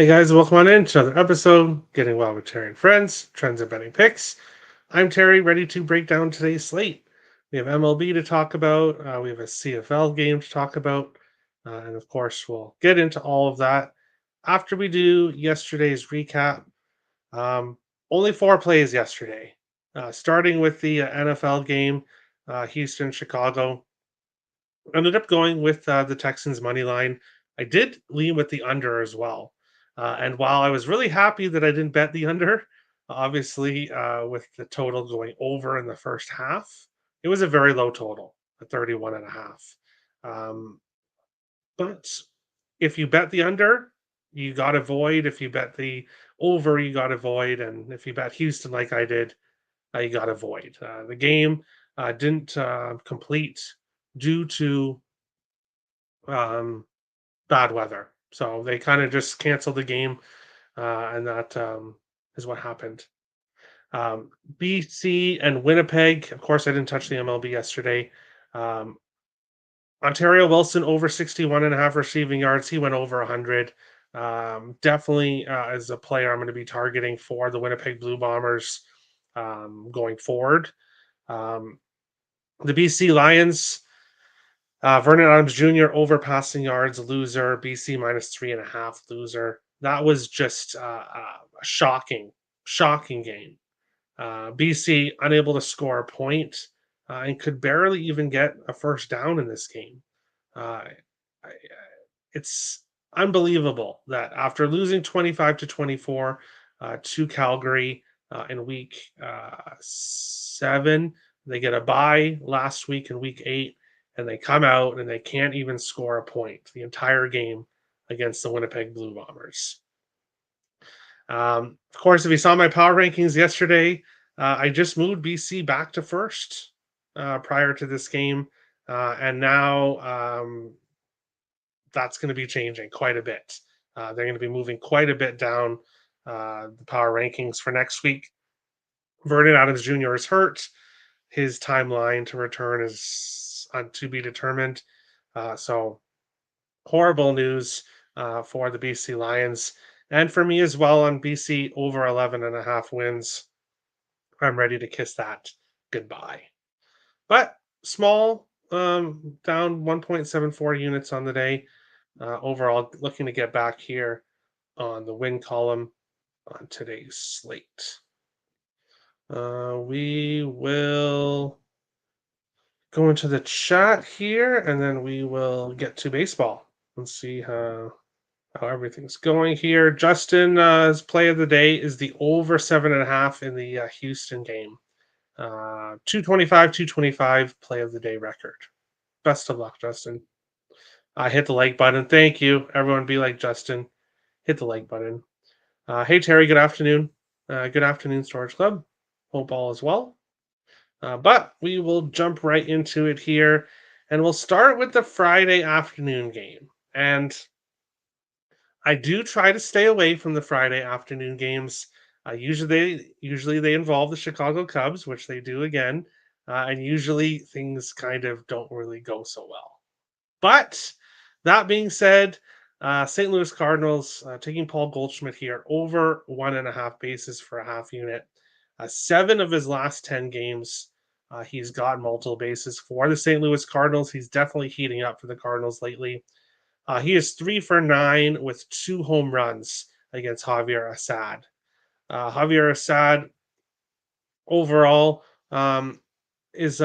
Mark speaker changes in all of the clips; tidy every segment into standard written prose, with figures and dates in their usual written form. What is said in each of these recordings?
Speaker 1: Hey guys, welcome on in to another episode, Getting Well with Terry and Friends, Trends and Betting Picks. I'm Terry, ready to break down today's slate. We have MLB to talk about, we have a CFL game to talk about, and of course, we'll get into all of that after we do yesterday's recap. Um, Only four plays yesterday, starting with the NFL game, Houston, Chicago. Ended up going with the Texans money line. I did lean with the under as well. And while I was really happy that I didn't bet the under, obviously with the total going over in the first half, it was a very low total at 31 and a half. Um, but if you bet the under, you got to void. If you bet the over, you got to void. And if you bet Houston like I did, you got to void. The game didn't complete due to um, bad weather. So they kind of just canceled the game, and that is what happened. Um, BC and Winnipeg. Of course, I didn't touch the MLB yesterday. Um, Ontario Wilson over 61 and a half receiving yards. He went over 100. Definitely as a player, I'm going to be targeting for the Winnipeg Blue Bombers going forward. Um, the BC Lions. Vernon Adams Jr. over passing yards, loser. BC minus 3.5, loser. That was just a shocking game. BC unable to score a point and could barely even get a first down in this game. Uh, it's unbelievable that after losing 25-24 to Calgary in week 7, they get a bye last week in week 8, and they come out and they can't even score a point the entire game against the Winnipeg Blue Bombers. Of course, if you saw my power rankings yesterday, I just moved BC back to first prior to this game. And now that's going to be changing quite a bit. They're going to be moving quite a bit down the power rankings for next week. Vernon Adams Jr. is hurt. His timeline to return is to be determined. So horrible news for the BC Lions and for me as well on BC over 11 and a half wins. I'm ready to kiss that goodbye. But small, down 1.74 units on the day. Overall, looking to get back here on the win column on today's slate. We will go into the chat here and then we will get to baseball and see how everything's going here. Justin's play of the day is the over 7.5 in the Houston game. 225 play of the day record. Best of luck, Justin. Hit the like button. Thank you. Everyone be like Justin. Hit the like button. Hey, Terry, good afternoon. Good afternoon, Storage Club. Hope all is well. But we will jump right into it here. And we'll start with the Friday afternoon game. And I do try to stay away from the Friday afternoon games. Usually they involve the Chicago Cubs, which they do again, and usually things kind of don't really go so well. But that being said, St. Louis Cardinals taking Paul Goldschmidt here over 1.5 bases for a half unit. 7 of his last 10 games, he's gotten multiple bases for the St. Louis Cardinals. He's definitely heating up for the Cardinals lately. He is 3 for 9 with 2 home runs against Javier Assad. Javier Assad overall is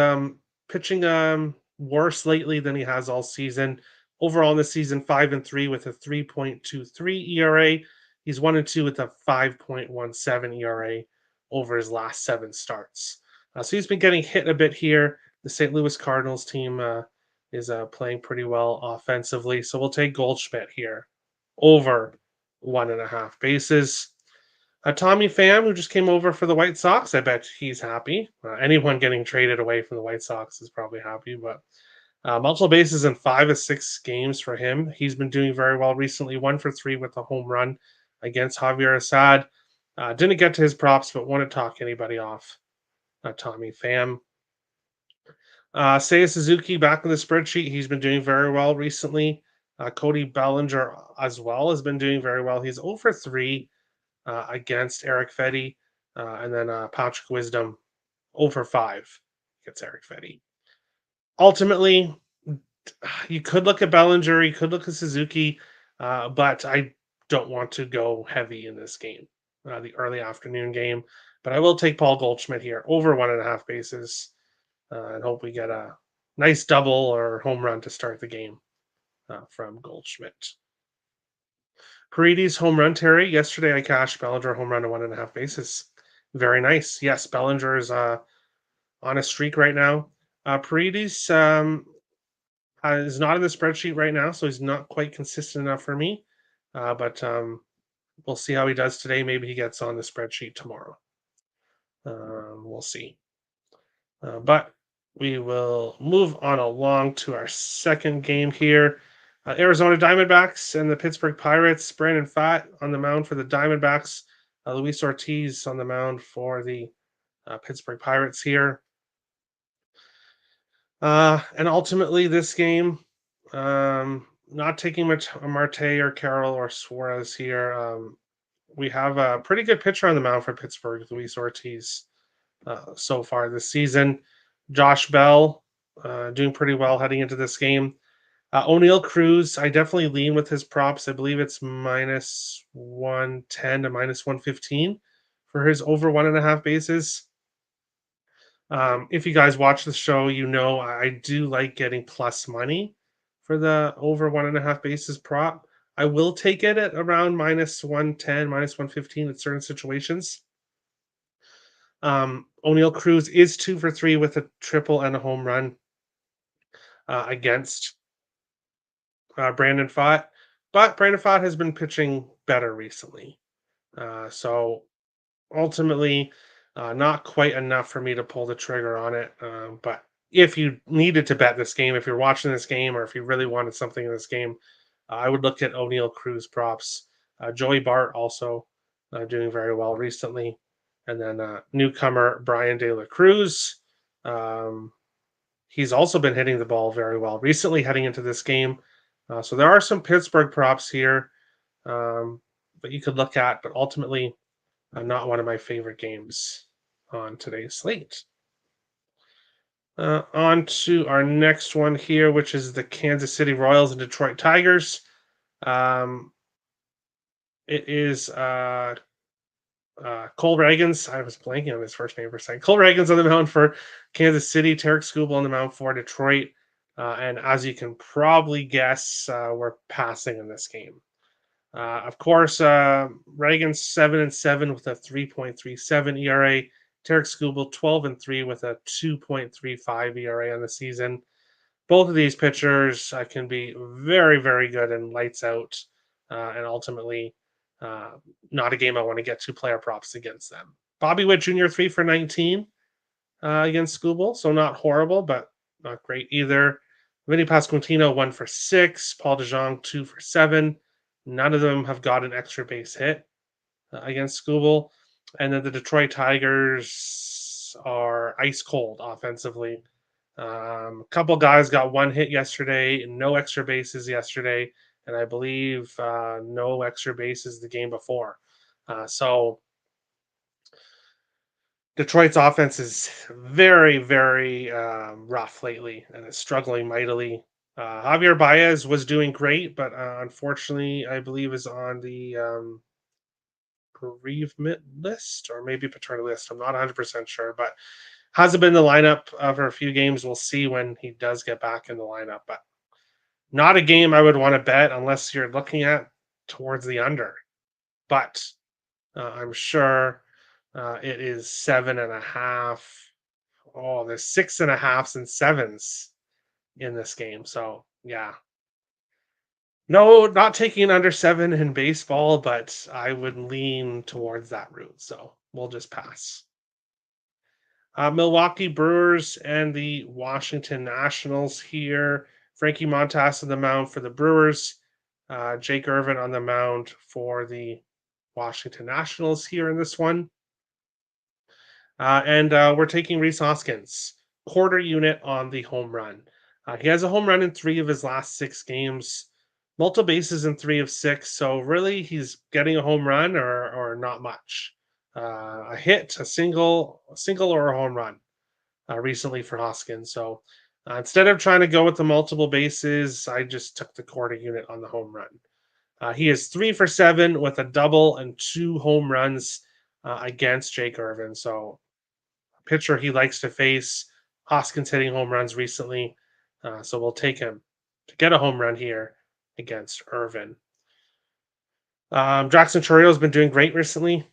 Speaker 1: pitching worse lately than he has all season. Overall in the season, 5-3 with a 3.23 ERA. He's 1-2 with a 5.17 ERA over his last 7 starts. So he's been getting hit a bit here. The St. Louis Cardinals team is playing pretty well offensively. So we'll take Goldschmidt here over 1.5 bases. Tommy Pham, who just came over for the White Sox, I bet he's happy. Anyone getting traded away from the White Sox is probably happy, but multiple bases in 5 of 6 games for him. He's been doing very well recently, 1 for 3 with a home run against Javier Assad. Didn't get to his props, but won't talk anybody off. Tommy Pham. Seiya Suzuki back in the spreadsheet. He's been doing very well recently. Cody Bellinger as well has been doing very well. He's 0 for 3 against Eric Fetty, and then Patrick Wisdom 0 for 5 against Eric Fetty. Ultimately, you could look at Bellinger, you could look at Suzuki, but I don't want to go heavy in this game, the early afternoon game. But I will take Paul Goldschmidt here over 1.5 bases, and hope we get a nice double or home run to start the game from Goldschmidt. Paredes home run, Terry. Yesterday I cashed Bellinger home run to 1.5 bases. Very nice. Yes, Bellinger is on a streak right now. Paredes is not in the spreadsheet right now, so he's not quite consistent enough for me. But we'll see how he does today. Maybe he gets on the spreadsheet tomorrow. We'll see. But we will move on along to our second game here. Arizona Diamondbacks and the Pittsburgh Pirates. Brandon Pfaadt on the mound for the Diamondbacks. Luis Ortiz on the mound for the Pittsburgh Pirates here. And ultimately, this game, not taking much Marte or Carroll or Suarez here. We have a pretty good pitcher on the mound for Pittsburgh, Luis Ortiz, so far this season. Josh Bell doing pretty well heading into this game. O'Neill Cruz, I definitely lean with his props. I believe it's minus 110 to minus 115 for his over 1.5 bases. If you guys watch the show, you know I do like getting plus money for the over 1.5 bases prop. I will take it at around minus 110, minus 115 in certain situations. O'Neill Cruz is 2 for 3 with a triple and a home run against Brandon Pfaadt, but Brandon Pfaadt has been pitching better recently. So ultimately, not quite enough for me to pull the trigger on it. But if you needed to bet this game, if you're watching this game, or if you really wanted something in this game, I would look at O'Neill Cruz props. Joey Bart also doing very well recently. And then newcomer Brian De La Cruz. He's also been hitting the ball very well recently heading into this game. So there are some Pittsburgh props here that you could look at, but ultimately, not one of my favorite games on today's slate. On to our next one here, which is the Kansas City Royals and Detroit Tigers. It is Cole Reagans. I was blanking on his first name for a second. Cole Reagans on the mound for Kansas City. Tarek Skubal on the mound for Detroit. And as you can probably guess, we're passing in this game. Of course, Reagan's 7-7 with a 3.37 ERA. Tarek Skubal 12-3 with a 2.35 ERA on the season. Both of these pitchers can be very, very good and lights out, and ultimately not a game I want to get 2 player props against them. Bobby Witt Jr. 3 for 19 against Skubal, so not horrible, but not great either. Vinny Pasquantino 1 for 6. Paul DeJong 2 for 7. None of them have got an extra base hit against Skubal. And then the Detroit Tigers are ice cold offensively. A couple guys got 1 hit yesterday, no extra bases yesterday, and I believe no extra bases the game before. So Detroit's offense is very, very rough lately and is struggling mightily. Javier Baez was doing great, but unfortunately, I believe is on the bereavement list or maybe paternity list. I'm not 100% sure, but hasn't been in the lineup for a few games. We'll see when he does get back in the lineup, but not a game I would want to bet unless you're looking at towards the under. But I'm sure it is 7.5. Oh, there's 6.5s and 7s in this game. So yeah. No, not taking under 7 in baseball, but I would lean towards that route. So we'll just pass. Milwaukee Brewers and the Washington Nationals here. Frankie Montas on the mound for the Brewers. Jake Irvin on the mound for the Washington Nationals here in this one. And we're taking Rhys Hoskins, quarter unit on the home run. He has a home run in 3 of his last 6 games. multiple bases in 3 of 6. So really, he's getting a home run or not much. A hit, a single or a home run recently for Hoskins. So instead of trying to go with the multiple bases, I just took the quarter unit on the home run. He is 3 for 7 with a double and 2 home runs against Jake Irvin. So pitcher he likes to face. Hoskins hitting home runs recently, so we'll take him to get a home run here against Irvin. Jackson Chourio has been doing great recently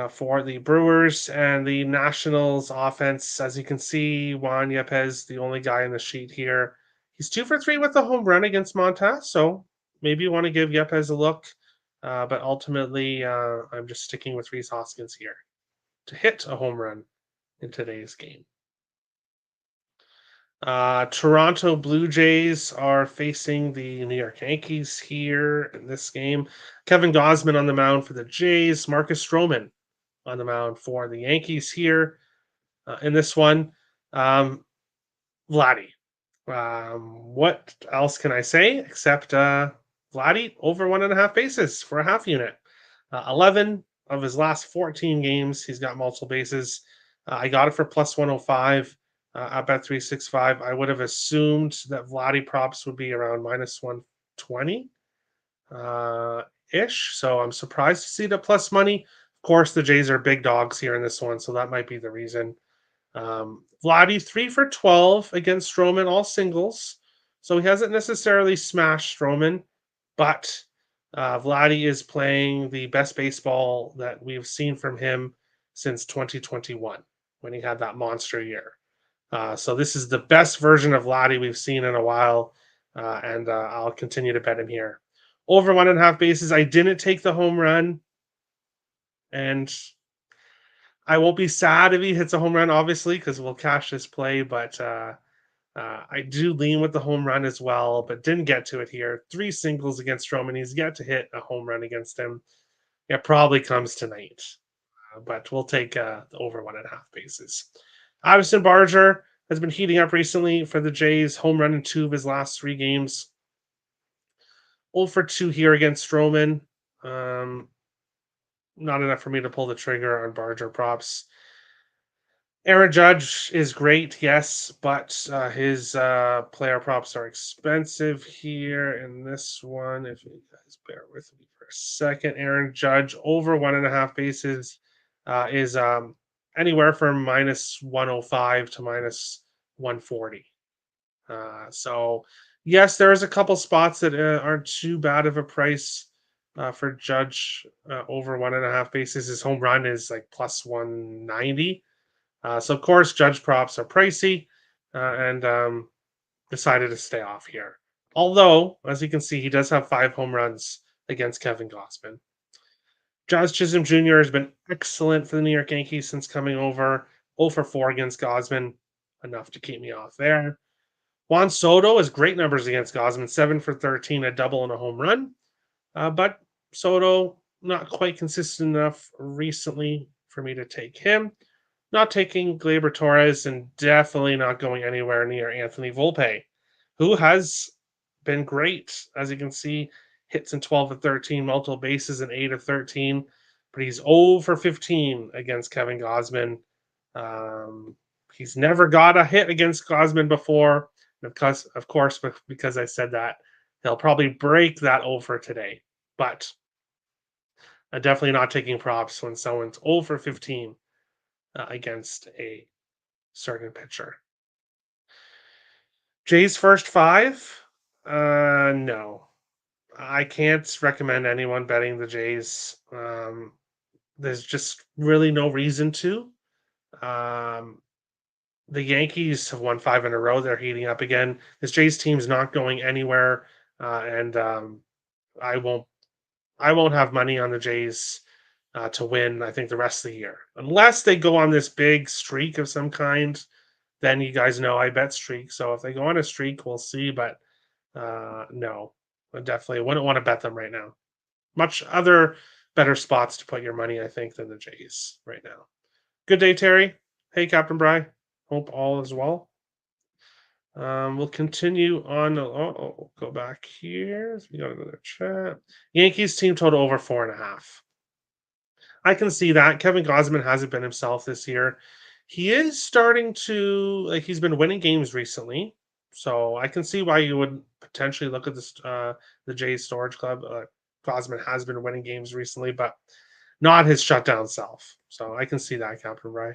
Speaker 1: for the Brewers and the Nationals offense. As you can see, Juan Yepes, the only guy in the sheet here. He's 2 for 3 with a home run against Montas, so maybe you want to give Yepes a look. But ultimately, I'm just sticking with Rhys Hoskins here to hit a home run in today's game. Toronto Blue Jays are facing the New York Yankees here in this game. Kevin Gausman on the mound for the Jays. Marcus Stroman on the mound for the Yankees here in this one. Vladdy. What else can I say except Vladdy over 1.5 bases for a half unit. 11 of his last 14 games, he's got multiple bases. I got it for plus 105 at bet 365. I would have assumed that Vladdy props would be around minus 120 ish. So I'm surprised to see the plus money. Of course, the Jays are big dogs here in this one, so that might be the reason. Vladdy 3 for 12 against Stroman, all singles. So he hasn't necessarily smashed Stroman, but Vladdy is playing the best baseball that we've seen from him since 2021 when he had that monster year. So this is the best version of Vladdy we've seen in a while, and I'll continue to bet him here. Over 1.5 bases. I didn't take the home run, and I won't be sad if he hits a home run, obviously, because we'll cash this play. But I do lean with the home run as well, but didn't get to it here. 3 singles against Stroman. He's yet to hit a home run against him. It probably comes tonight, but we'll take the over 1.5 bases. Addison Barger has been heating up recently for the Jays. Home run in 2 of his last 3 games. 0 for 2 here against Stroman. Not enough for me to pull the trigger on Barger props. Aaron Judge is great, yes, but his player props are expensive here in this one. If you guys bear with me for a second, Aaron Judge over 1.5 bases is anywhere from minus 105 to minus 140. So, yes, there's a couple spots that aren't too bad of a price for Judge over 1.5 bases. His home run is like plus 190. So, of course, Judge props are pricey and decided to stay off here. Although, as you can see, he does have 5 home runs against Kevin Gausman. Jazz Chisholm Jr. has been excellent for the New York Yankees since coming over. 0 for 4 against Gausman, enough to keep me off there. Juan Soto has great numbers against Gausman, 7 for 13, a double and a home run. But Soto, not quite consistent enough recently for me to take him. Not taking Gleyber Torres and definitely not going anywhere near Anthony Volpe, who has been great. As you can see, hits in 12 of 13, multiple bases in 8 of 13, but he's 0 for 15 against Kevin Gausman. He's never got a hit against Gausman before. Because, of course, because I said that, he'll probably break that over today. But I'm definitely not taking props when someone's 0 for 15 against a certain pitcher. Jay's first 5? No. I can't recommend anyone betting the Jays. There's just really no reason to. The Yankees have won 5 in a row. They're heating up again. This Jays team's not going anywhere, and I won't. I won't have money on the Jays to win. I think the rest of the year, unless they go on this big streak of some kind. Then you guys know I bet streak. So if they go on a streak, we'll see. But no, I definitely wouldn't want to bet them right now. Much other better spots to put your money, I think, than the Jays right now. Good day, Terry. Hey, Captain Bry. Hope all is well. We'll continue on. Go back here. We got another chat. Yankees team total over 4.5. I can see that. Kevin Gausman hasn't been himself this year. He is starting to like he's been winning games recently. So I can see why you would potentially look at this the Jays Storage Club. Gausman has been winning games recently, but not his shutdown self. So I can see that, Captain Bry.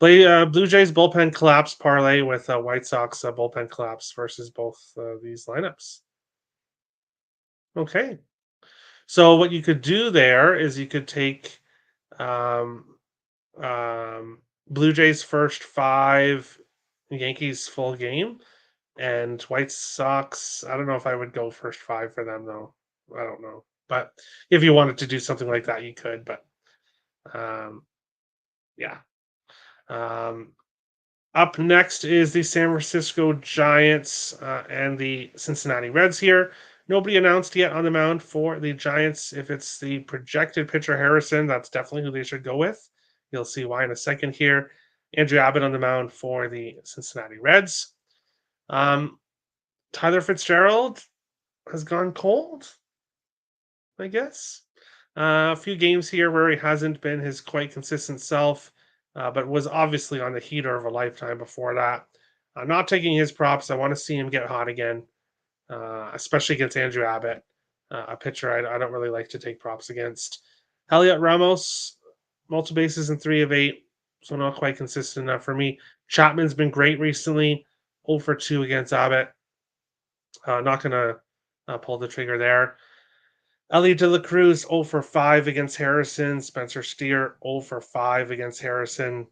Speaker 1: Blue Jays bullpen collapse parlay with White Sox bullpen collapse versus both these lineups. Okay. So what you could do there is you could take um, Blue Jays first five, Yankees full game, and White Sox. I don't know if I would go first five for them though. I don't know, but if you wanted to do something like that, you could. But um, yeah. Um, Up next is the San Francisco Giants and the Cincinnati Reds here. Nobody announced yet on the mound for the Giants. If it's the projected pitcher Harrison, that's definitely who they should go with. You'll see why in a second here. Andrew Abbott on the mound for the Cincinnati Reds. Um, Tyler Fitzgerald has gone cold, I guess. A few games here where he hasn't been his quite consistent self, but was obviously on the heater of a lifetime before that. I'm not taking his props. I want to see him get hot again, especially against Andrew Abbott, a pitcher I don't really like to take props against. Elliot Ramos, multiple bases in 3 of 8, so not quite consistent enough for me. Chapman's been great recently, 0 for 2 against Abbott. Not going to pull the trigger there. Ellie De La Cruz 0 for 5 against Harrison. Spencer Steer 0 for 5 against Harrison.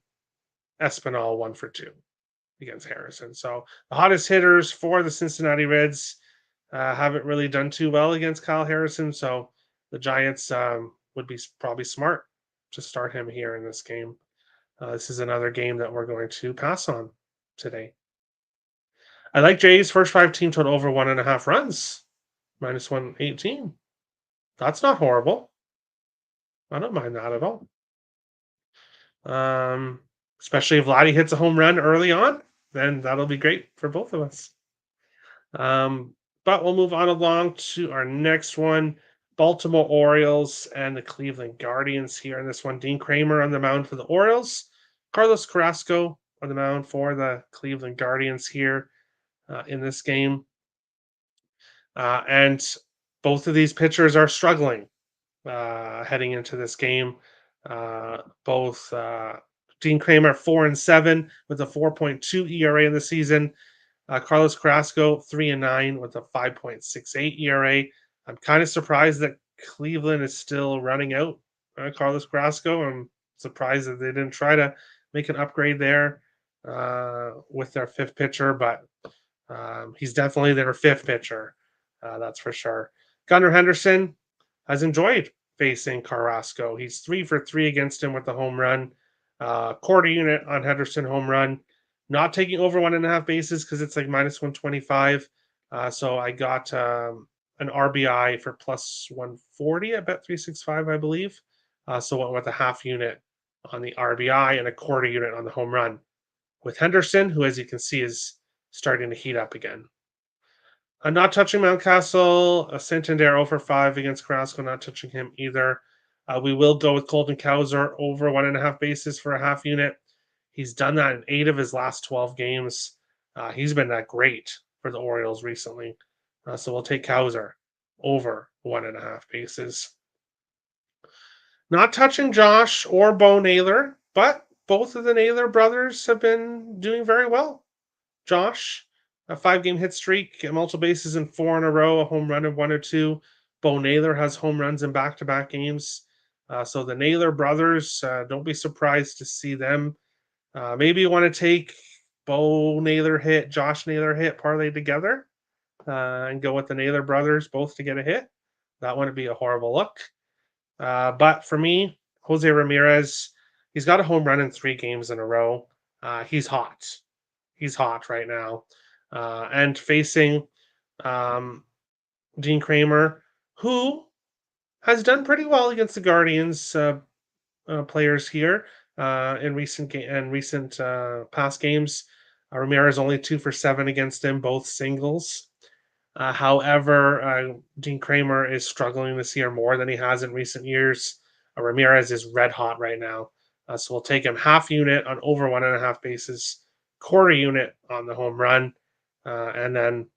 Speaker 1: Espinal 1 for 2 against Harrison. So the hottest hitters for the Cincinnati Reds haven't really done too well against Kyle Harrison. So the Giants would be probably smart to start him here in this game. This is another game that we're going to pass on today. I like Jay's first five team total over 1.5 runs, minus 118. That's not horrible. I don't mind that at all. Especially if Lottie hits a home run early on, then that'll be great for both of us. But we'll move on along to our next one. Baltimore Orioles and the Cleveland Guardians here in this one. Dean Kramer on the mound for the Orioles. Carlos Carrasco on the mound for the Cleveland Guardians here in this game. And both of these pitchers are struggling heading into this game. Both Dean Kramer 4-7 with a 4.2 ERA in the season. Carlos Carrasco 3-9 with a 5.68 ERA. I'm kind of surprised that Cleveland is still running out Carlos Carrasco. I'm surprised that they didn't try to make an upgrade there with their fifth pitcher, but he's definitely their fifth pitcher. That's for sure. Gunnar Henderson has enjoyed facing Carrasco. He's 3 for 3 against him with the home run. Quarter unit on Henderson home run. Not taking over 1.5 bases because it's like minus 125. So I got an RBI for plus 140 at Bet365, I believe. So went with a half unit on the RBI and a quarter unit on the home run. With Henderson, who, as you can see, is starting to heat up again. Not touching Mountcastle. Santander 0 for 5 against Carrasco. Not touching him either. We will go with Colton Cowser over 1.5 bases for a half unit. He's done that in 8 of his last 12 games. He's been that great for the Orioles recently. So we'll take Cowser over 1.5 bases. Not touching Josh or Bo Naylor, but both of the Naylor brothers have been doing very well. Josh, a 5-game hit streak, multiple bases in 4 in a row, a home run in 1 or 2. Bo Naylor has home runs in back-to-back games. So the Naylor brothers, don't be surprised to see them. Maybe you want to take Bo Naylor hit, Josh Naylor hit, parlay together and go with the Naylor brothers both to get a hit. That wouldn't be a horrible look. But for me, Jose Ramirez, he's got a home run in 3 games in a row. He's hot. He's hot right now. And facing Dean Kramer, who has done pretty well against the Guardians players here in recent past games. Ramirez only 2 for 7 against him, both singles. However, Dean Kramer is struggling this year more than he has in recent years. Ramirez is red hot right now. So we'll take him half unit on over 1.5 bases, quarter unit on the home run. And then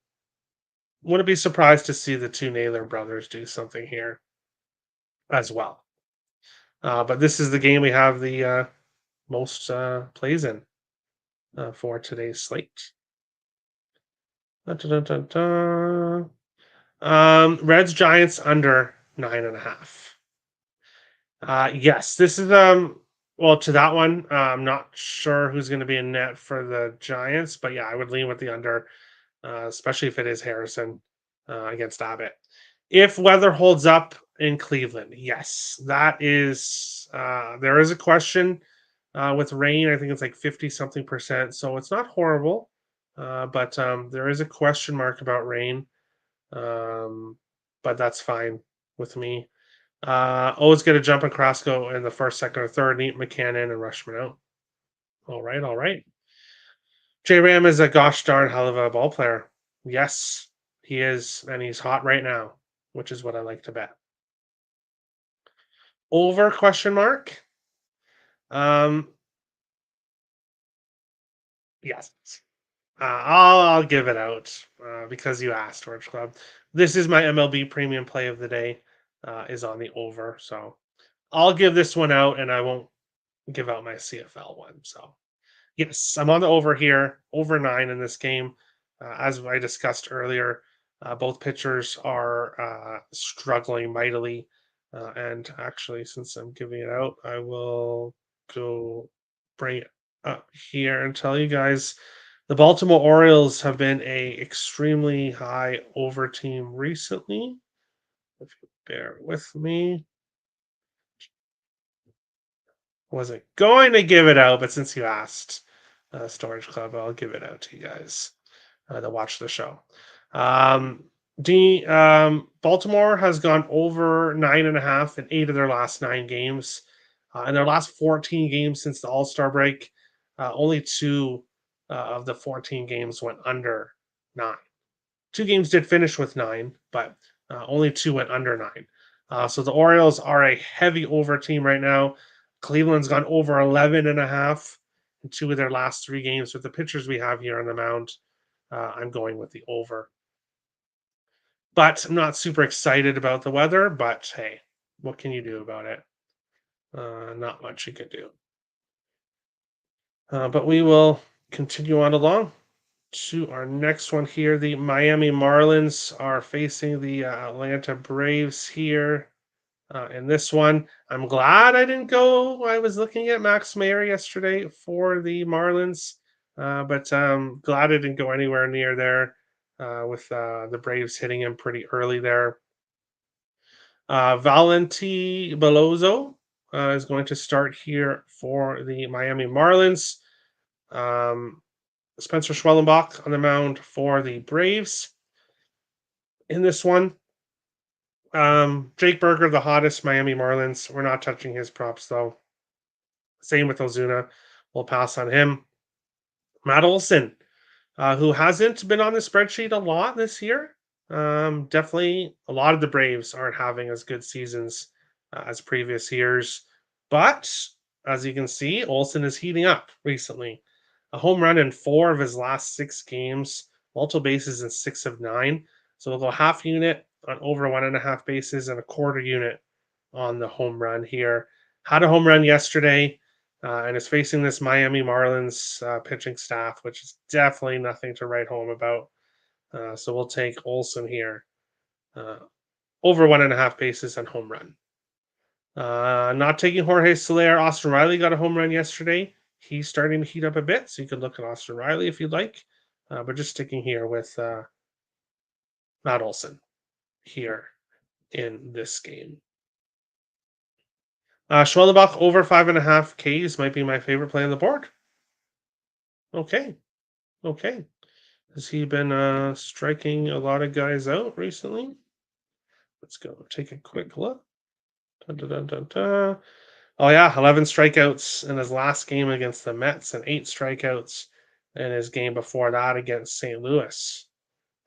Speaker 1: wouldn't be surprised to see the two Naylor brothers do something here as well. But this is the game we have the most plays in for today's slate. Dun, dun, dun, dun, Reds Giants under 9.5. Yes, this is well, to that one. I'm not sure who's going to be in net for the Giants, but yeah, I would lean with the under, especially if it is Harrison against Abbott. If weather holds up in Cleveland, yes, that is there is a question with rain. I think it's like 50 something percent, so it's not horrible, but there is a question mark about rain. Um, but that's fine with me. Always get a jump on Carrasco in the first, second, or third. Neat McCannon and Rushman out. All right, all right. J Ram is a gosh darn hell of a ball player. Yes, he is, and he's hot right now, which is what I like to bet. Over question mark? Um, yes. I'll give it out because you asked, Orange Club. This is my MLB premium play of the day. Is on the over, so I'll give this one out, and I won't give out my CFL one. So yes, I'm on the over here, over 9 in this game. As I discussed earlier, both pitchers are struggling mightily. And actually, since I'm giving it out, I will go bring it up here and tell you guys the Baltimore Orioles have been a extremely high over team recently. If you bear with me, wasn't going to give it out, but since you asked, Storage Club, I'll give it out to you guys that watch the show. Um, Baltimore has gone over 9.5 in 8 of their last 9 games. In their last 14 games since the All Star break, only two of the 14 games went under 9. 2 games did finish with 9, but only 2 went under 9. So the Orioles are a heavy over team right now. Cleveland's gone over 11.5 in 2 of their last 3 games. With the pitchers we have here on the mound, I'm going with the over. But I'm not super excited about the weather, but hey, what can you do about it? Not much you can do. But we will continue on along to our next one here. The Miami Marlins are facing the Atlanta Braves here. In this one, I'm glad I didn't go. I was looking at Max Mayer yesterday for the Marlins, but glad I didn't go anywhere near there with the Braves hitting him pretty early there. Valenti Belozo is going to start here for the Miami Marlins. Spencer Schwellenbach on the mound for the Braves. In this one, Jake Berger, the hottest Miami Marlins. We're not touching his props though. Same with Ozuna. We'll pass on him. Matt Olson, who hasn't been on the spreadsheet a lot this year. Definitely a lot of the Braves aren't having as good seasons as previous years. But as you can see, Olson is heating up recently. A home run in 4 of his last 6 games, multiple bases in 6 of 9. So we'll go half unit on over 1.5 bases and a quarter unit on the home run here. Had a home run yesterday and is facing this Miami Marlins pitching staff, which is definitely nothing to write home about. So we'll take Olson here over 1.5 bases and home run. Not taking Jorge Soler. Austin Riley got a home run yesterday. He's starting to heat up a bit, so you could look at Austin Riley if you'd like. But just sticking here with Matt Olson here in this game. Schwellenbach over 5.5 Ks might be my favorite play on the board. Okay. Has he been striking a lot of guys out recently? Let's go take a quick look. Dun, dun, dun, dun, dun. Oh yeah, 11 strikeouts in his last game against the Mets and 8 strikeouts in his game before that against St. Louis.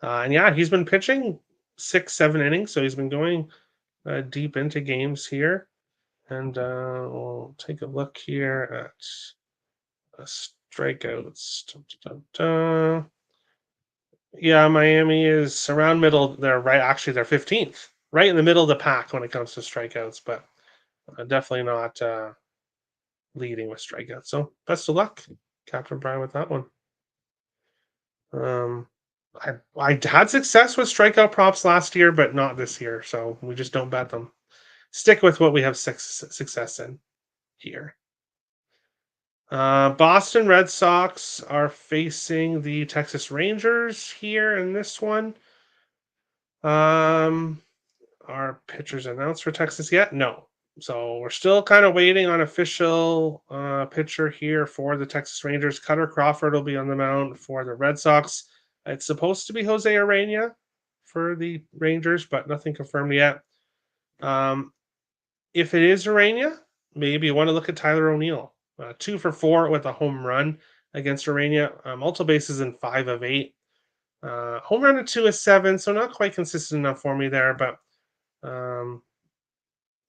Speaker 1: And yeah, he's been pitching 6, 7 innings, so he's been going deep into games here. And we'll take a look here at strikeouts. Dun, dun, dun, dun. Yeah, Miami is around middle. They're right. Actually, they're 15th, right in the middle of the pack when it comes to strikeouts, but definitely not leading with strikeouts. So best of luck, Captain Brian, with that one. Um, I had success with strikeout props last year, but not this year. So we just don't bet them. Stick with what we have success in here. Boston Red Sox are facing the Texas Rangers here in this one. Um, are pitchers announced for Texas yet? No. So we're still kind of waiting on official pitcher here for the Texas Rangers. Cutter Crawford will be on the mound for the Red Sox. It's supposed to be Jose Arena for the Rangers, but nothing confirmed yet. Um, if it is Arena, maybe you want to look at Tyler O'Neill. 2 for 4 with a home run against Arena. Multiple bases in 5 of 8. Home run at 2 of 7, so not quite consistent enough for me there, but um,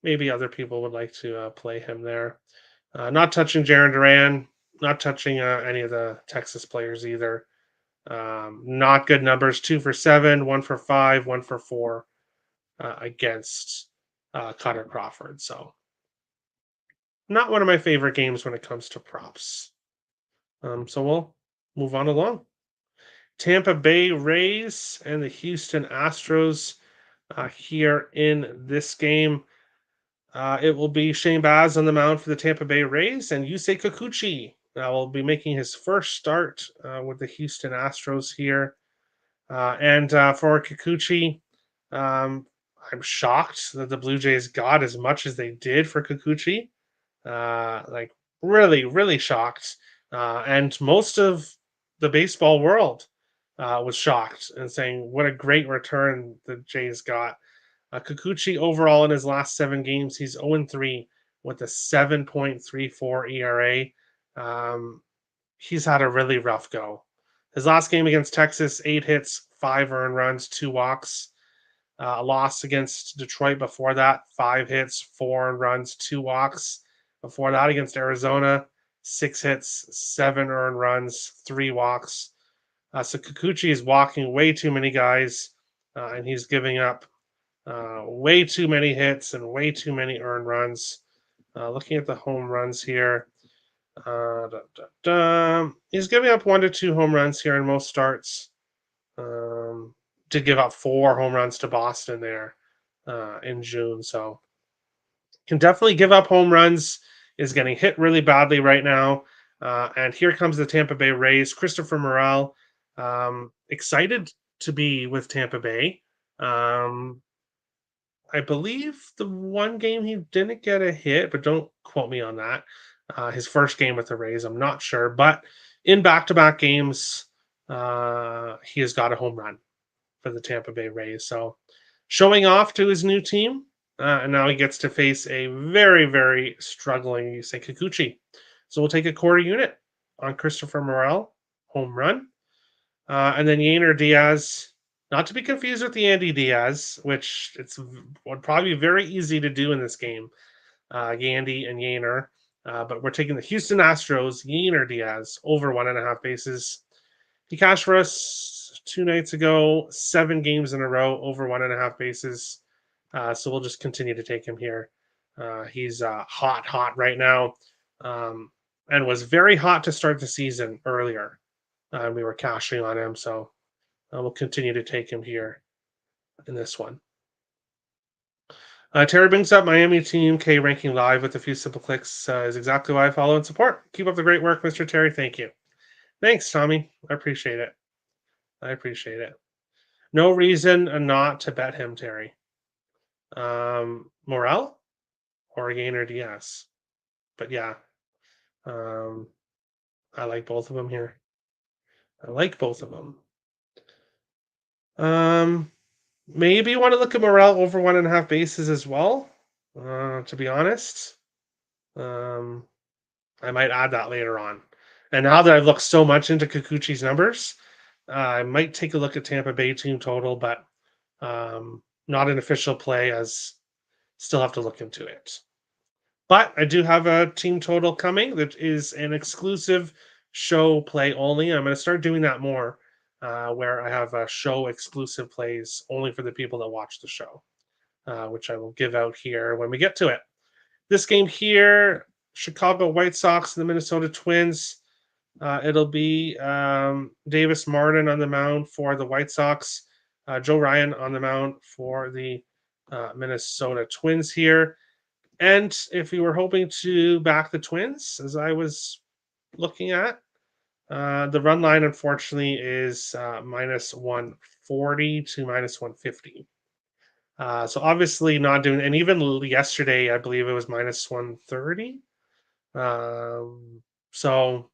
Speaker 1: maybe other people would like to play him there. Not touching Jaron Duran, not touching any of the Texas players either. Not good numbers. 2 for 7, 1 for 5, 1 for 4 against Cutter Crawford. So not one of my favorite games when it comes to props. So we'll move on along. Tampa Bay Rays and the Houston Astros here in this game. It will be Shane Baz on the mound for the Tampa Bay Rays, and Yusei Kikuchi will be making his first start with the Houston Astros here. And for Kikuchi, I'm shocked that the Blue Jays got as much as they did for Kikuchi. Like really, really shocked. And most of the baseball world was shocked and saying what a great return the Jays got. Kikuchi overall in his last 7 games, he's 0-3 with a 7.34 ERA. He's had a really rough go. His last game against Texas, 8 hits, 5 earned runs, 2 walks. A loss against Detroit before that, 5 hits, 4 earned runs, 2 walks. Before that, against Arizona, 6 hits, 7 earned runs, 3 walks. So Kikuchi is walking way too many guys, and he's giving up way too many hits and way too many earned runs. Looking at the home runs here, he's giving up 1 to 2 home runs here in most starts. Did give up 4 home runs to Boston there in June, so can definitely give up home runs. Is getting hit really badly right now. And here comes the Tampa Bay Rays. Christopher Morel, excited to be with Tampa Bay. I believe the one game he didn't get a hit, but don't quote me on that. His first game with the Rays, I'm not sure, but in back-to-back games, he has got a home run for the Tampa Bay Rays. So showing off to his new team, and now he gets to face a very, very struggling Yusei Kikuchi. So we'll take a quarter unit on Christopher Morel, home run. And then Yainer Diaz, not to be confused with the Andy Diaz, which would probably be very easy to do in this game, Yandy and Yainer. But we're taking the Houston Astros, Yainer Diaz, over 1.5 bases. He cashed for us 2 nights ago, 7 games in a row, over 1.5 bases. So we'll just continue to take him here. He's hot right now, and was very hot to start the season earlier. We were cashing on him, so we'll continue to take him here in this one. Terry brings up Miami Team K ranking live with a few simple clicks is exactly why I follow and support. Keep up the great work, Mr. Terry. Thank you. Thanks, Tommy. I appreciate it. No reason not to bet him, Terry. Morel or Yainer Diaz. But yeah, I like both of them here. Maybe you want to look at Morel over 1.5 bases as well. To be honest, I might add that later on. And now that I've looked so much into Kikuchi's numbers, I might take a look at Tampa Bay team total, but not an official play, as still have to look into it. But I do have a team total coming that is an exclusive show play only. I'm going to start doing that more, where I have show exclusive plays only for the people that watch the show, which I will give out here when we get to it. This game here, Chicago White Sox and the Minnesota Twins. It'll be Davis Martin on the mound for the White Sox, Joe Ryan on the mound for the Minnesota Twins here. And if you were hoping to back the Twins, as I was looking at, the run line unfortunately is minus 140 to minus 150. So obviously not doing, and even yesterday, I believe it was minus 130. So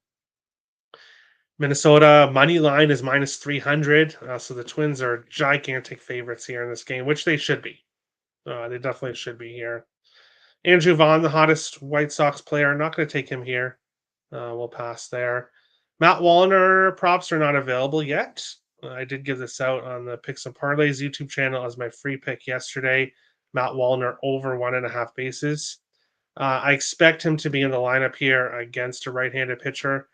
Speaker 1: Minnesota money line is minus 300. So the Twins are gigantic favorites here in this game, which they should be. They definitely should be here. Andrew Vaughn, the hottest White Sox player. I'm not going to take him here. We'll pass there. Matt Wallner props are not available yet. I did give this out on the Picks and Parlays YouTube channel as my free pick yesterday. Matt Wallner over 1.5 bases. I expect him to be in the lineup here against a right-handed pitcher.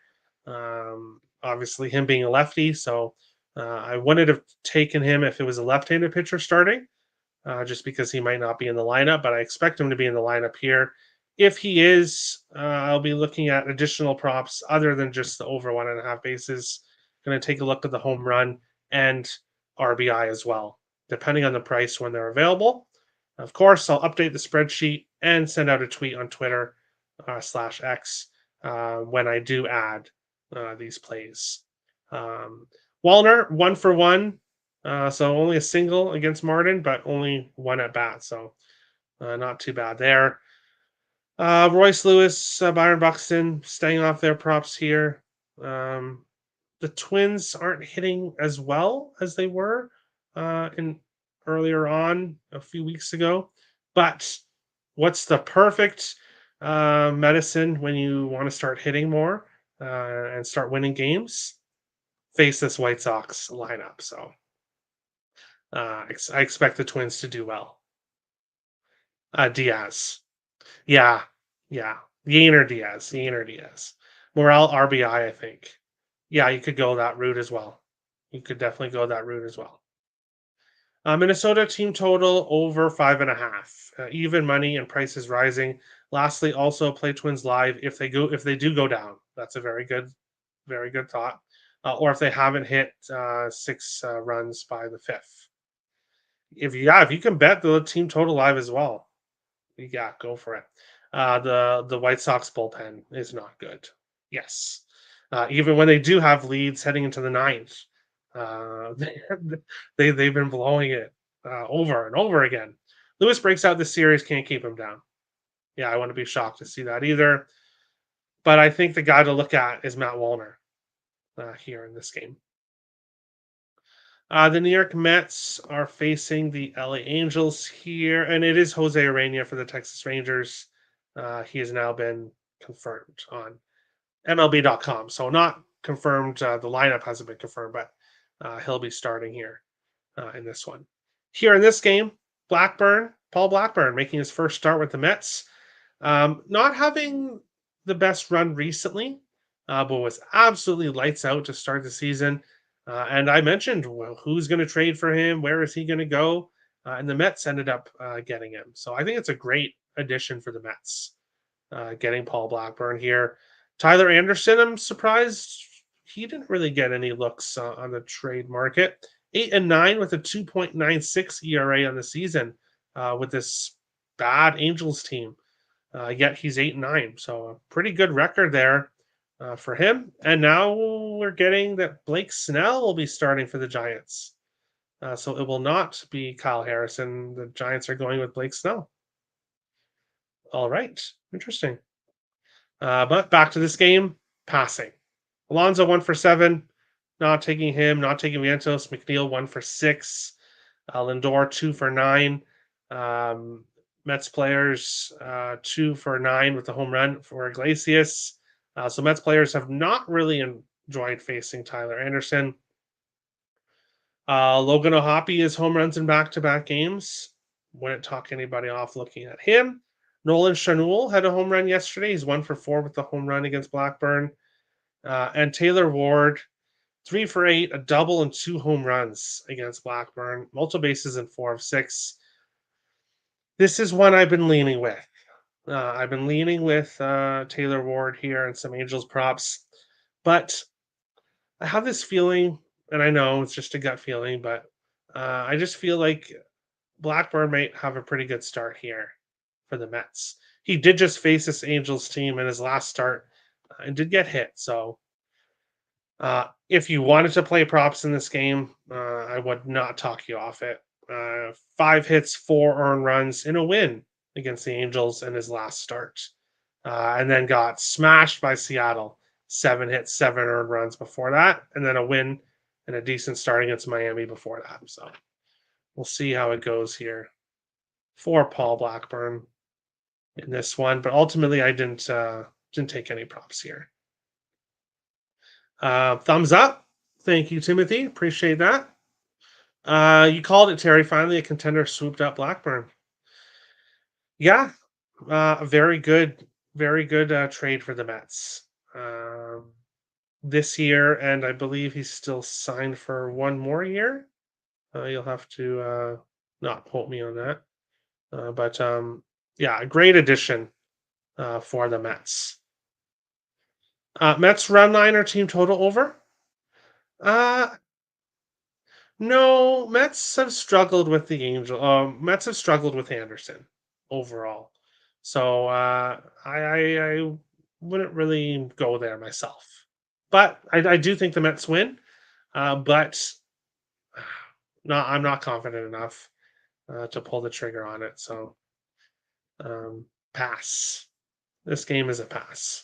Speaker 1: Obviously, him being a lefty, so I wouldn't have taken him if it was a left-handed pitcher starting, just because he might not be in the lineup. But I expect him to be in the lineup here. If he is, I'll be looking at additional props other than just the over 1.5 bases. Going to take a look at the home run and RBI as well, depending on the price when they're available. Of course, I'll update the spreadsheet and send out a tweet on Twitter /X when I do add these plays. Wallner, 1 for 1. So only a single against Martin, but only one at bat. So not too bad there. Royce Lewis, Byron Buxton staying off their props here. The Twins aren't hitting as well as they were in earlier on a few weeks ago. But what's the perfect medicine when you want to start hitting more and start winning games? Face this White Sox lineup. So I expect the Twins to do well. Diaz. Yeah. Yeah. Yainer Diaz. Morel RBI, I think. Yeah, you could go that route as well. You could definitely go that route as well. Minnesota team total over 5.5. Even money and prices rising. Lastly, also play Twins live if they do go down. That's a very good thought. Or if they haven't hit 6 runs by the 5th. If you can bet the team total live as well, yeah, go for it. The White Sox bullpen is not good. Yes, even when they do have leads heading into the ninth, uh, they've been blowing it over and over again. Lewis breaks out this series, can't keep him down. Yeah, I wouldn't be shocked to see that either. But I think the guy to look at is Matt Wallner here in this game. The New York Mets are facing the LA Angels here, and it is Jose Urena for the Texas Rangers. He has now been confirmed on MLB.com. So not confirmed. The lineup hasn't been confirmed, but he'll be starting here in this one. Here in this game, Paul Blackburn, making his first start with the Mets. Not having the best run recently, but was absolutely lights out to start the season. And I mentioned, well, who's going to trade for him? Where is he going to go? And the Mets ended up getting him. So I think it's a great addition for the Mets, getting Paul Blackburn here. Tyler Anderson, I'm surprised he didn't really get any looks on the trade market. 8-9 with a 2.96 ERA on the season with this bad Angels team. Yet he's 8-9. So a pretty good record there for him. And now we're getting that Blake Snell will be starting for the Giants. So it will not be Kyle Harrison. The Giants are going with Blake Snell. All right. Interesting. But back to this game, passing. Alonso 1 for 7. Not taking him. Not taking Vientos. McNeil 1 for 6. Lindor 2 for 9. Mets players 2 for 9 with the home run for Iglesias. So Mets players have not really enjoyed facing Tyler Anderson. Logan O'Hoppe is home runs in back-to-back games. Wouldn't talk anybody off looking at him. Nolan Schanuel had a home run yesterday. He's 1 for 4 with the home run against Blackburn. And Taylor Ward, 3 for 8, a double and 2 home runs against Blackburn. Multiple bases in 4 of 6. This is one I've been leaning with. I've been leaning with Taylor Ward here and some Angels props. But I have this feeling, and I know it's just a gut feeling, but I just feel like Blackburn might have a pretty good start here for the Mets. He did just face this Angels team in his last start and did get hit. So if you wanted to play props in this game, I would not talk you off it. 5 hits, 4 earned runs in a win against the Angels in his last start. And then got smashed by Seattle. 7 hits, 7 earned runs before that, and then a win and a decent start against Miami before that. So we'll see how it goes here for Paul Blackburn in this one. But ultimately, I didn't take any props here. Thumbs up. Thank you, Timothy. Appreciate that. You called it, Terry. Finally, a contender swooped up Blackburn. Yeah, very good trade for the Mets this year, and I believe he's still signed for 1 more year. You'll have to not quote me on that, but yeah, a great addition for the Mets. Mets run line or team total over? Uh, no, Mets have struggled with the Angel. Mets have struggled with Anderson overall. So I wouldn't really go there myself. But I do think the Mets win. But I'm not confident enough to pull the trigger on it. So pass. This game is a pass.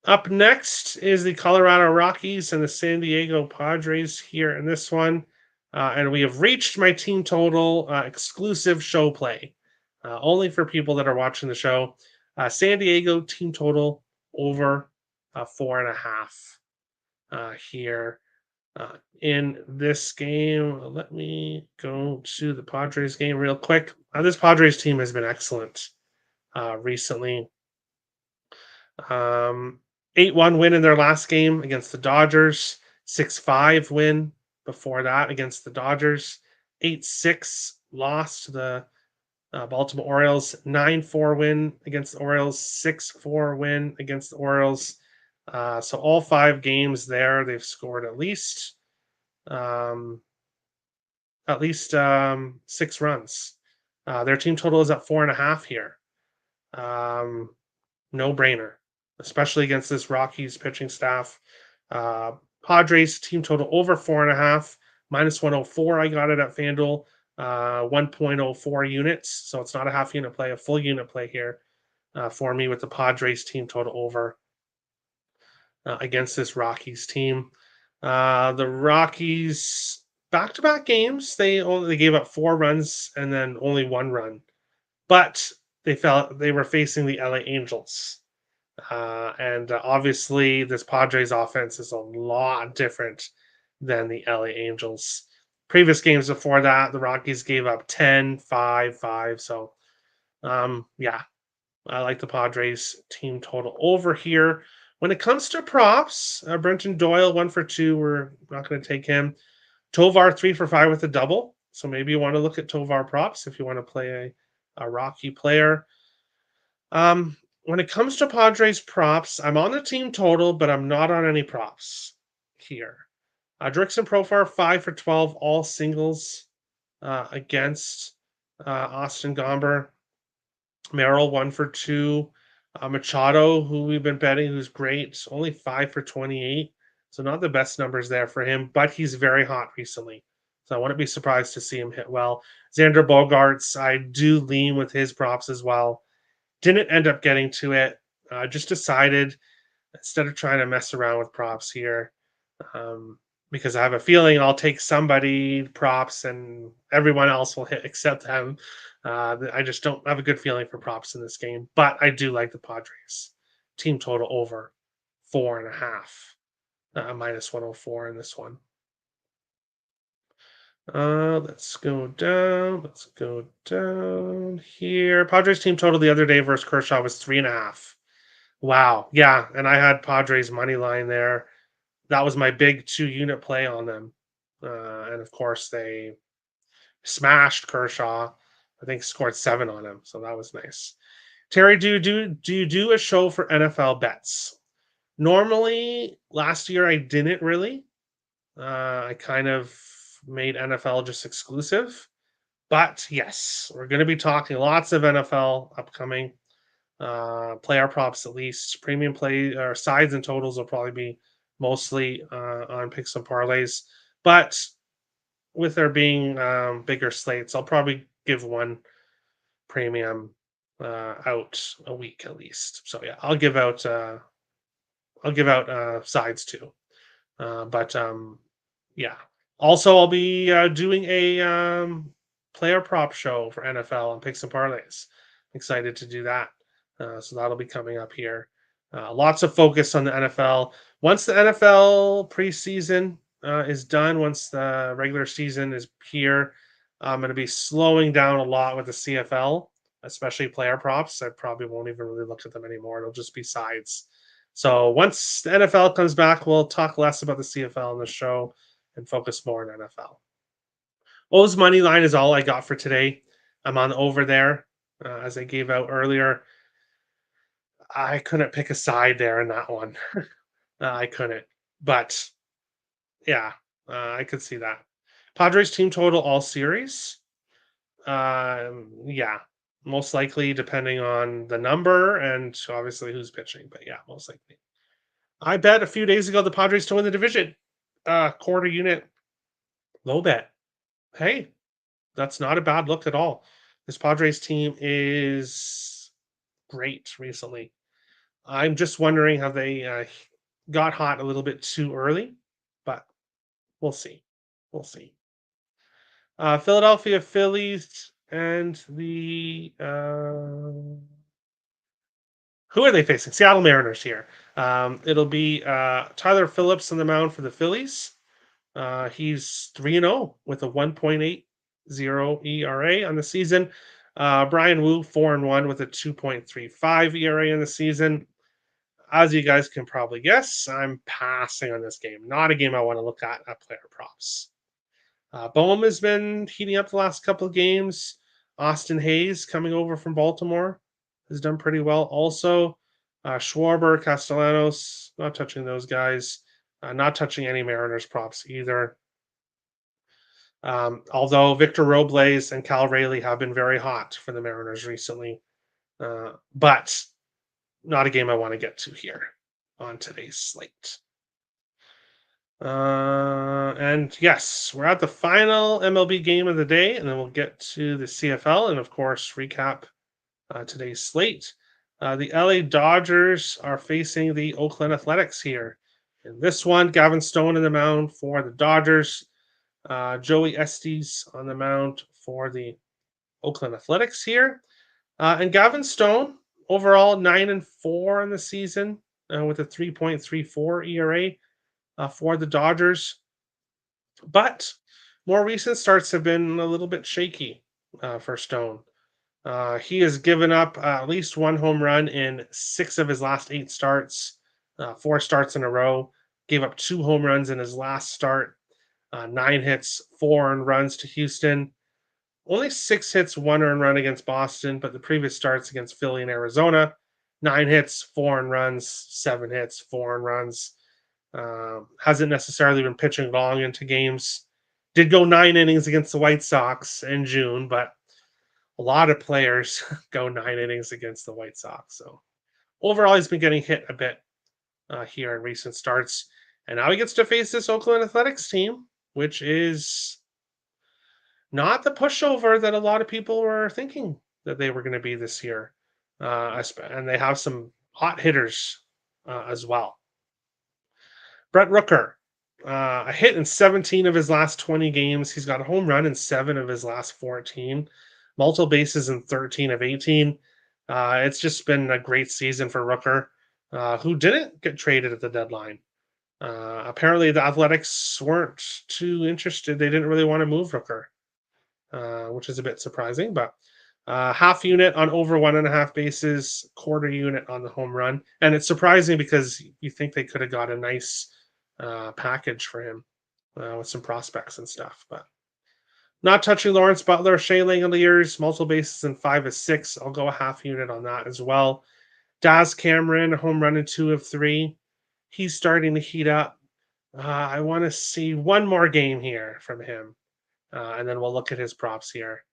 Speaker 1: Up next is the Colorado Rockies and the San Diego Padres here in this one. And we have reached my team total exclusive show play, only for people that are watching the show. San Diego team total over 4.5 here in this game. Let me go to the Padres game real quick. This Padres team has been excellent recently. 8-1 win in their last game against the Dodgers, 6-5 win before that against the Dodgers, 8-6 loss to the Baltimore Orioles, 9-4 win against the Orioles, 6-4 win against the Orioles. So all 5 games there, they've scored at least 6 runs. Their team total is at 4.5 here. No brainer, especially against this Rockies pitching staff. Padres team total over 4.5, -104. I got it at FanDuel, 1.04 units. So it's not a half unit play, a full unit play here for me with the Padres team total over against this Rockies team. The Rockies back-to-back games, they gave up 4 runs and then only 1 run, but they were facing the LA Angels. And obviously, this Padres offense is a lot different than the LA Angels. Previous games before that, the Rockies gave up 10, 5, 5. So, yeah, I like the Padres team total over here. When it comes to props, Brenton Doyle, 1 for 2. We're not going to take him. Tovar, 3 for 5 with a double. So maybe you want to look at Tovar props if you want to play a Rocky player. When it comes to Padres props, I'm on the team total, but I'm not on any props here. Drickson Profar, 5 for 12, all singles against Austin Gomber. Merrill, 1 for 2. Machado, who we've been betting, who's great, only 5 for 28. So not the best numbers there for him, but he's very hot recently. So I wouldn't be surprised to see him hit well. Xander Bogaerts, I do lean with his props as well. Didn't end up getting to it. Just decided instead of trying to mess around with props here, because I have a feeling I'll take somebody props and everyone else will hit except them. I just don't have a good feeling for props in this game, but I do like the Padres team total over 4.5, minus 104 in this one. Let's go down. Let's go down here. Padres team total the other day versus Kershaw was 3.5. Wow. Yeah. And I had Padres money line there. That was my big 2 unit play on them. And of course, they smashed Kershaw. I think scored 7 on him. So that was nice. Terry, do you do a show for NFL bets? Normally, last year I didn't really. I kind of made NFL just exclusive. But yes, we're going to be talking lots of NFL upcoming. Player props at least. Premium play or sides and totals will probably be mostly on picks and parlays. But with there being bigger slates, I'll probably give one premium out a week at least. So yeah, I'll give out sides too. But yeah. Also, I'll be doing a player prop show for NFL and picks and parlays. Excited to do that. So that'll be coming up here. Lots of focus on the NFL. Once the NFL preseason is done, once the regular season is here, I'm going to be slowing down a lot with the CFL, especially player props. I probably won't even really look at them anymore. It'll just be sides. So once the NFL comes back, we'll talk less about the CFL in the show and focus more on NFL. O's money line is all I got for today. I'm on over there, as I gave out earlier. I couldn't pick a side there in that one. I couldn't, but yeah, I could see that. Padres team total all series. Yeah, most likely depending on the number and obviously who's pitching, but yeah, most likely. I bet a few days ago the Padres to win the division. Quarter unit low bet. Hey, that's not a bad look at all. This Padres team is great recently. I'm just wondering how they got hot a little bit too early, but we'll see. We'll see. Philadelphia Phillies and the who are they facing? Seattle Mariners here. It'll be Tyler Phillips on the mound for the Phillies. He's 3-0 with a 1.80 ERA on the season. Brian Wu 4-1 with a 2.35 ERA in the season. As you guys can probably guess, I'm passing on this game. Not a game I want to look at player props. Bohm has been heating up the last couple of games. Austin Hayes coming over from Baltimore has done pretty well. Also, Schwarber, Castellanos, not touching those guys. Not touching any Mariners props either. Although Victor Robles and Cal Raleigh have been very hot for the Mariners recently. But not a game I want to get to here on today's slate. And yes, we're at the final MLB game of the day, and then we'll get to the CFL and, of course, recap today's slate. The LA Dodgers are facing the Oakland Athletics here. In this one, Gavin Stone in the mound for the Dodgers. Joey Estes on the mound for the Oakland Athletics here. And Gavin Stone, overall 9-4 in the season with a 3.34 ERA for the Dodgers. But more recent starts have been a little bit shaky for Stone. He has given up at least one home run in 6 of his last 8 starts, 4 starts in a row. Gave up 2 home runs in his last start, 9 hits, 4 earned runs to Houston. Only 6 hits, 1 earned run against Boston, but the previous starts against Philly and Arizona, 9 hits, 4 earned runs, 7 hits, 4 earned runs. Hasn't necessarily been pitching long into games. Did go 9 innings against the White Sox in June, but a lot of players go 9 innings against the White Sox. So overall, he's been getting hit a bit here in recent starts. And now he gets to face this Oakland Athletics team, which is not the pushover that a lot of people were thinking that they were going to be this year. And they have some hot hitters as well. Brett Rooker, a hit in 17 of his last 20 games. He's got a home run in 7 of his last 14, multiple bases in 13 of 18. It's just been a great season for Rooker. who didn't get traded at the deadline. Apparently, the Athletics weren't too interested. They didn't really want to move Rooker, which is a bit surprising. But half unit on over 1.5 bases, quarter unit on the home run. And it's surprising because you think they could have got a nice package for him with some prospects and stuff. But not touching Lawrence Butler, Shea Langoliers, multiple bases and 5 of 6. I'll go a half unit on that as well. Daz Cameron, home run in 2 of 3. He's starting to heat up. I want to see one more game here from him, and then we'll look at his props here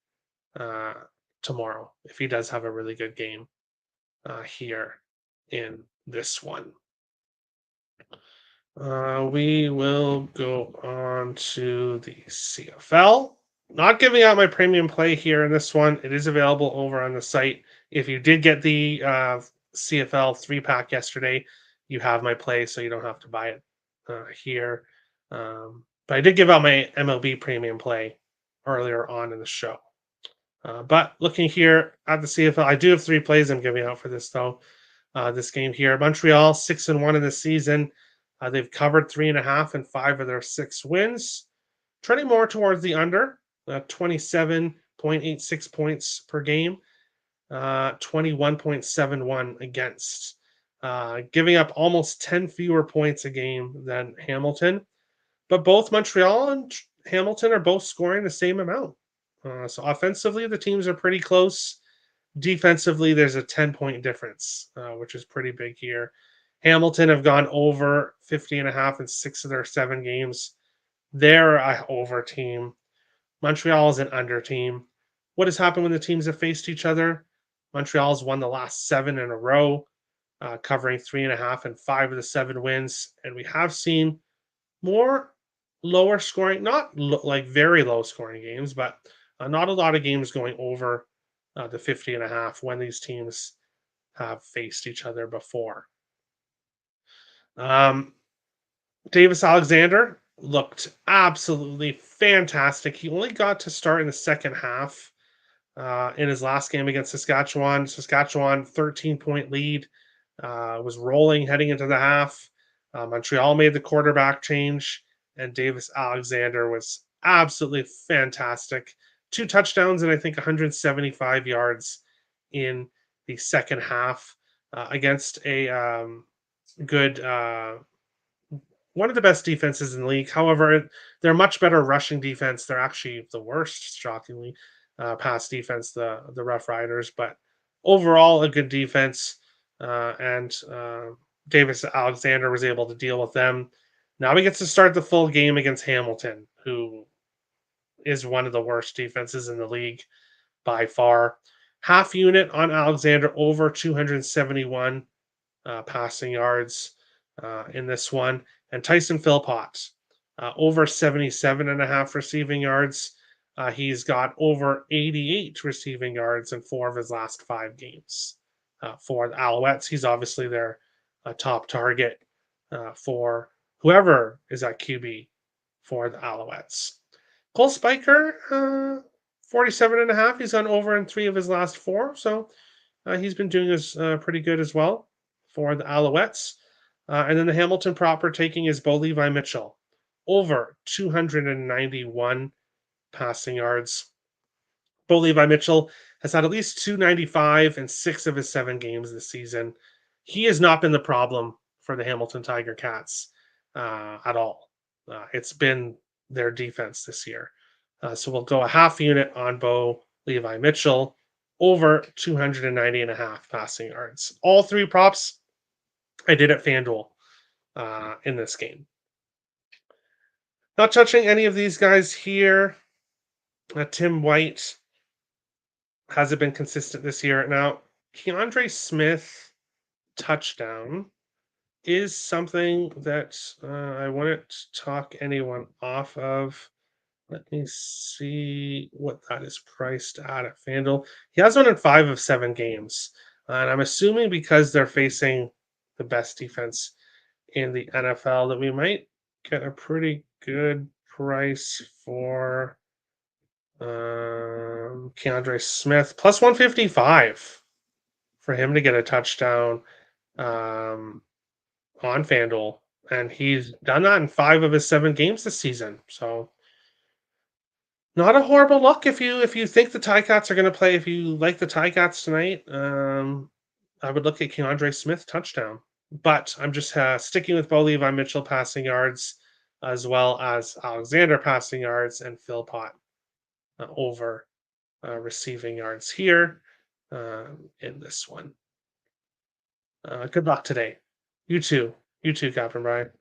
Speaker 1: uh, tomorrow if he does have a really good game here in this one. We will go on to the CFL. Not giving out my premium play here in this one. It is available over on the site. If you did get the CFL 3-pack yesterday, you have my play, so you don't have to buy it here. But I did give out my MLB premium play earlier on in the show. But looking here at the CFL, I do have 3 plays I'm giving out for this, though. This game here, Montreal 6-1 in the season. They've covered 3.5 in 5 of their 6 wins. Trending more towards the under, 27.86 points per game, 21.71 against, giving up almost 10 fewer points a game than Hamilton. But both Montreal and Hamilton are both scoring the same amount. So offensively, the teams are pretty close. Defensively, there's a 10-point difference, which is pretty big here. Hamilton have gone over 50.5 in 6 of their 7 games. They're a over team. Montreal is an under team. What has happened when the teams have faced each other? Montreal's won the last 7 in a row, covering 3.5 in 5 of the 7 wins. And we have seen more lower scoring, not like very low scoring games, but not a lot of games going over the 50.5 when these teams have faced each other before. Davis Alexander looked absolutely fantastic. He only got to start in the second half in his last game against Saskatchewan. Saskatchewan 13-point lead, was rolling heading into the half. Montreal made the quarterback change, and Davis Alexander was absolutely fantastic. 2 touchdowns and I think 175 yards in the second half against a good one of the best defenses in the league. However, they're much better rushing defense. They're actually the worst, shockingly, pass defense, the Rough Riders. But overall, a good defense. And Davis Alexander was able to deal with them. Now he gets to start the full game against Hamilton, who is one of the worst defenses in the league by far. Half unit on Alexander, over 271 passing yards in this one. And Tyson Philpott, over 77.5 receiving yards. He's got over 88 receiving yards in 4 of his last 5 games for the Alouettes. He's obviously their top target for whoever is at QB for the Alouettes. Cole Spiker, 47.5. He's gone over in 3 of his last 4. So he's been doing his pretty good as well for the Alouettes. And then the Hamilton proper taking is Bo Levi Mitchell, over 291 passing yards. Bo Levi Mitchell has had at least 295 in 6 of his 7 games this season. He has not been the problem for the Hamilton Tiger Cats at all. It's been their defense this year. So we'll go a half unit on Bo Levi Mitchell, over 290.5 passing yards. All 3 props I did at FanDuel in this game. Not touching any of these guys here. Tim White hasn't been consistent this year. Now, Keandre Smith touchdown is something that I wouldn't talk anyone off of. Let me see what that is priced at FanDuel. He has one in 5 of 7 games. And I'm assuming because they're facing the best defense in the NFL that we might get a pretty good price for Keandre Smith. Plus 155 for him to get a touchdown on FanDuel, and he's done that in 5 of his 7 games this season. So not a horrible look if you think the Ticats are going to play. If you like the Ticats tonight, I would look at Keandre Smith touchdown. But I'm just sticking with Bo Levi Mitchell passing yards, as well as Alexander passing yards and Phil Pot over receiving yards here in this one. Good luck today. You too. You too, Captain Brian.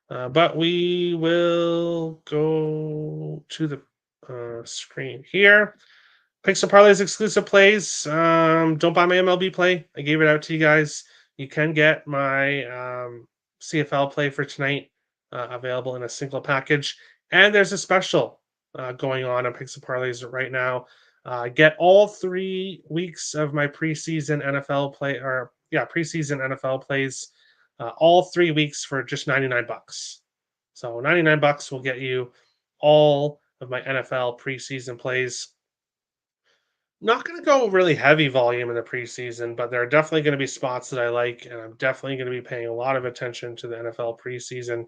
Speaker 1: But we will go to the screen here. Picks and parlays exclusive plays. Don't buy my MLB play. I gave it out to you guys. You can get my CFL play for tonight available in a single package. And there's a special going on picks and parlays right now. Get all 3 weeks of my preseason NFL play, or preseason NFL plays, all 3 weeks for just $99. So $99 will get you all of my NFL preseason plays. Not going to go really heavy volume in the preseason, but there are definitely going to be spots that I like, and I'm definitely going to be paying a lot of attention to the NFL preseason.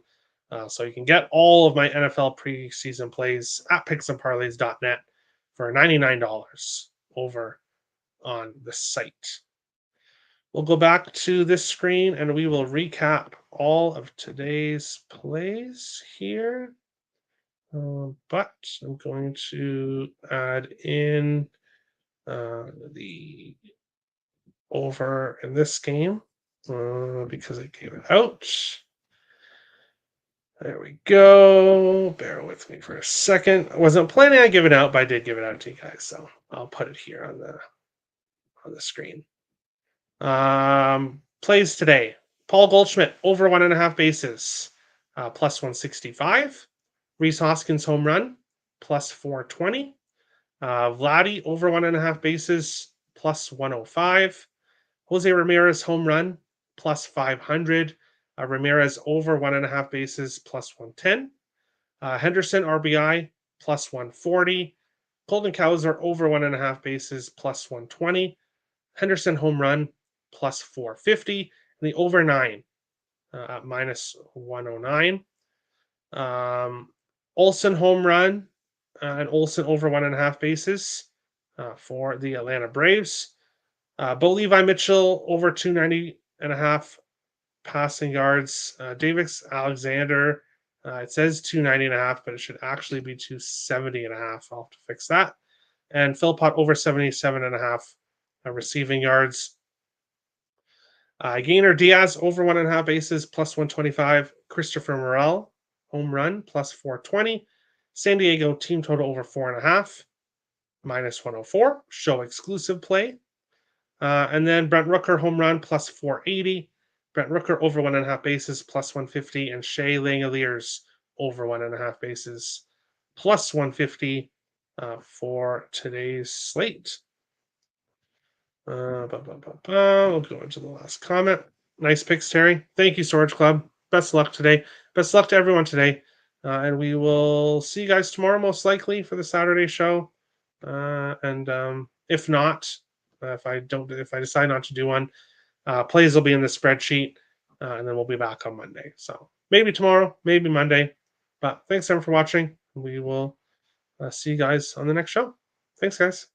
Speaker 1: So you can get all of my NFL preseason plays at picksandparlays.net for $99 over on the site. We'll go back to this screen and we will recap all of today's plays here. But I'm going to add in the over in this game because I gave it out. There we go. Bear with me for a second. I wasn't planning on giving it out, but I did give it out to you guys, so I'll put it here on the screen. Plays today. Paul Goldschmidt over 1.5 bases, plus 165. Reese Hoskins home run, plus 420. Vladdy over 1.5 bases, plus 105. Jose Ramirez home run, plus 500. Ramirez over 1.5 bases, plus 110. Henderson RBI, plus 140. Colton Cowser over 1.5 bases, plus 120. Henderson home run, plus 450. And the over 9 at minus 109. Olsen home run and Olsen over 1.5 bases for the Atlanta Braves. Bo Levi Mitchell over 290.5 passing yards. Davis Alexander, it says 290.5, but it should actually be 270.5. I'll have to fix that. And Philpott over 77.5 receiving yards. Gainer Diaz over 1.5 bases, plus 125. Christopher Morel home run, plus 420. San Diego team total over 4.5, minus 104. Show exclusive play. And then Brent Rooker home run, plus 480. Brent Rooker over 1.5 bases, plus 150. And Shea Langoliers over 1.5 bases, plus 150 for today's slate. We'll go into the last comment. Nice picks, Terry. Thank you, Storage Club. Best luck today. Best luck to everyone today. And we will see you guys tomorrow, most likely, for the Saturday show. If not, if I decide not to do one, plays will be in the spreadsheet, and then we'll be back on Monday. So maybe tomorrow, maybe Monday. But thanks everyone for watching. We will see you guys on the next show. Thanks, guys.